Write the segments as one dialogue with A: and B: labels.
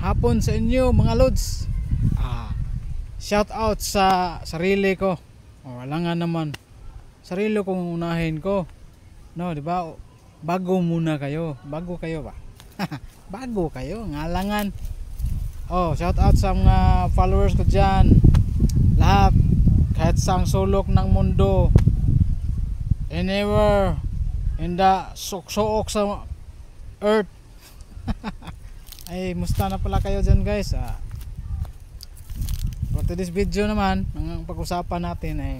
A: hapon sa inyo mga lods. Shout out sa sarili ko. Wala nga naman. Sarili kong unahin ko. No, di ba? Bago muna kayo. Bago kayo ba? Bago kayo, ngalangan. Shout out sa mga followers ko diyan. Lahat kahit sang sulok ng mundo. Anywhere in the suksok sa earth. Ay, musta na pala kayo dyan guys. For today's video naman, ang pag-usapan natin ay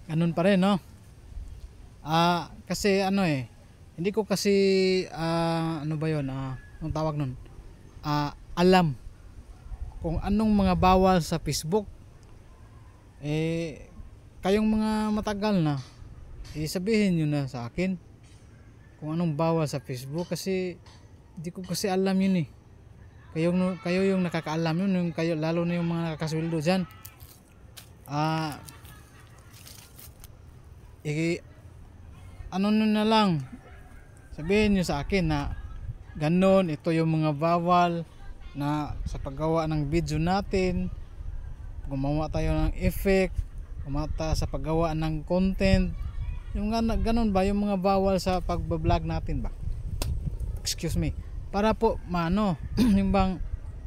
A: ganun pa rin, no? Kasi hindi ko kasi ano ba yun, anong tawag nun, alam kung anong mga bawal sa Facebook. Kayong mga matagal na, sabihin nyo na sa akin kung anong bawal sa Facebook, kasi hindi ko kasi alam yun. Kayo yung nakakaalam yun, yung kayo, lalo na yung mga nakakasweldo dyan. Ano na lang, sabihin nyo sa akin na ganon, ito yung mga bawal na sa paggawa ng video natin. Gumawa tayo ng effect, gumawa sa paggawa ng content, yung ganon ba yung mga bawal sa pagbablog natin ba? Excuse me, para po yung bang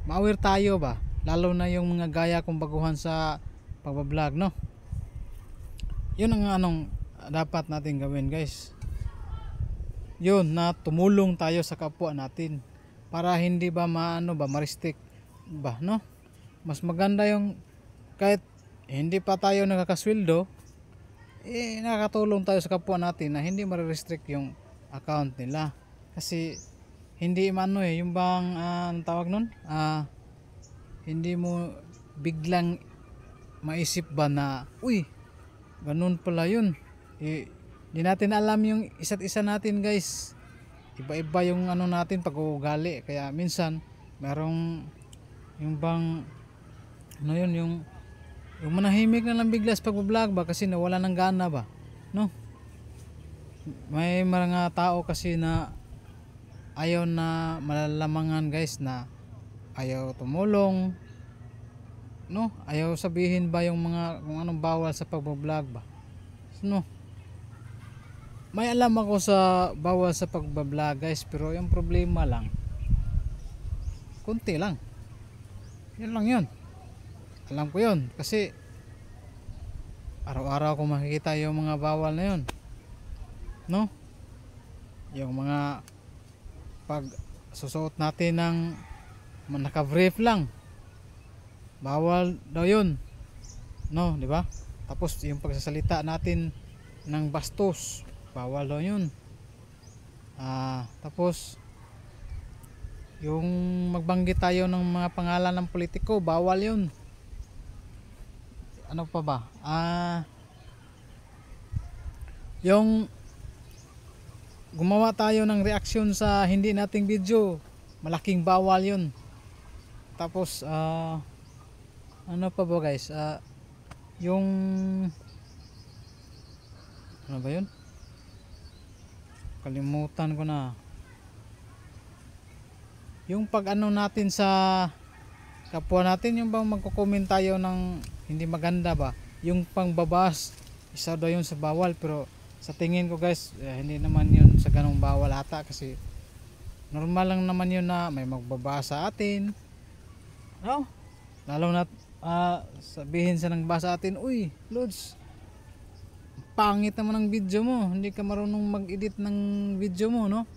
A: ma-aware tayo ba, lalo na yung mga gaya kong baguhan sa pagbablog, no? Yun ang dapat natin gawin guys, yun, na tumulong tayo sa kapwa natin para hindi ba ma-restrict ba, no? Mas maganda yung kahit hindi pa tayo nakakasweldo, nakakatulong tayo sa kapwa natin na hindi ma-restrict yung account nila. Kasi hindi yung bang anong tawag nun, hindi mo biglang maisip ba na uy, ganun pala yun. Hindi natin alam yung isa't isa natin guys, iba-iba yung natin pag-uugali. Kaya minsan merong yung bang yung manahimik na lang bigla sa pag-vlog ba, kasi nawala ng gana ba, no? May mga tao kasi na ayaw na malalamangan guys, na ayaw tumulong, no? Ayaw sabihin ba yung mga kung anong bawal sa pag-vlog ba, no? May alam ako sa bawal sa pag-vlog guys, pero yung problema lang kunti lang, yun lang yun. Alam ko yun kasi araw-araw ko makikita yung mga bawal na yun, no? Yung mga pag susuot natin ng naka-brief lang, bawal daw yun, no, di ba? Tapos yung pagsasalita natin ng bastos, bawal daw yun. Tapos yung magbanggit tayo ng mga pangalan ng politiko, bawal yun. Ano pa ba? Yung gumawa tayo ng reaction sa hindi nating video, malaking bawal yun. Tapos ano pa ba guys, yung ano ba yun, kalimutan ko na. Yung pag natin sa kapwa natin, yung bang magko-comment tayo ng hindi maganda ba, yung pangbabas, isa daw yun sa bawal. Pero sa tingin ko guys, hindi naman yun sa ganong bawal ata, kasi normal lang naman yun na may magbabasa atin, no? Lalo na sabihin sa nang basa atin, uy Lods, pangit naman ang video mo, hindi ka marunong mag-edit ng video mo, no?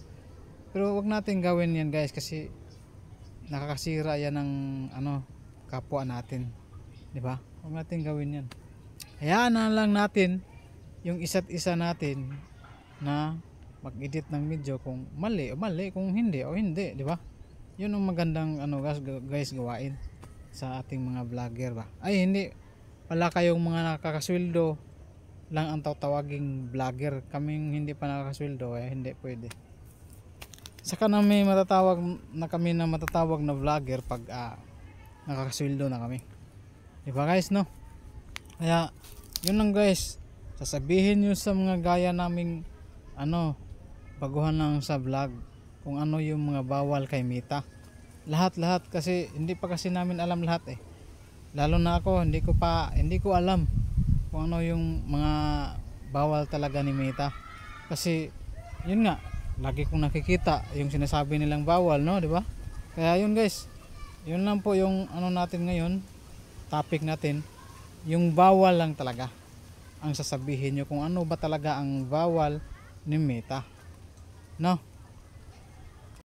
A: Pero wag natin gawin yan guys, kasi nakakasira yan ng kapwa natin, di ba? Wag natin gawin yan. Hayaan na lang natin yung isa't isa natin na mag-edit ng video, kung mali o mali, kung hindi o hindi, di ba? Yun ang magandang guys gawain sa ating mga vlogger ba. Ay, hindi pala kayong mga nakakasweldo lang ang tawaging vlogger. Kaming hindi pa nakakasweldo, hindi pwede. Saka na may matatawag na kami na matatawag na vlogger pag nakakasweldo na kami, di ba guys, no? Kaya yun lang guys, sasabihin nyo sa mga gaya naming baguhan lang sa vlog, kung ano yung mga bawal kay Mita. lahat kasi hindi pa kasi namin alam lahat eh. Lalo na ako, hindi ko alam kung ano yung mga bawal talaga ni Meta. Kasi yun nga, lagi kong nakikita yung sinasabi nilang bawal, no, di ba? Kaya yun guys, yun lang po yung ano natin ngayon, topic natin, yung bawal lang talaga ang sasabihin nyo kung ano ba talaga ang bawal ni Meta, no?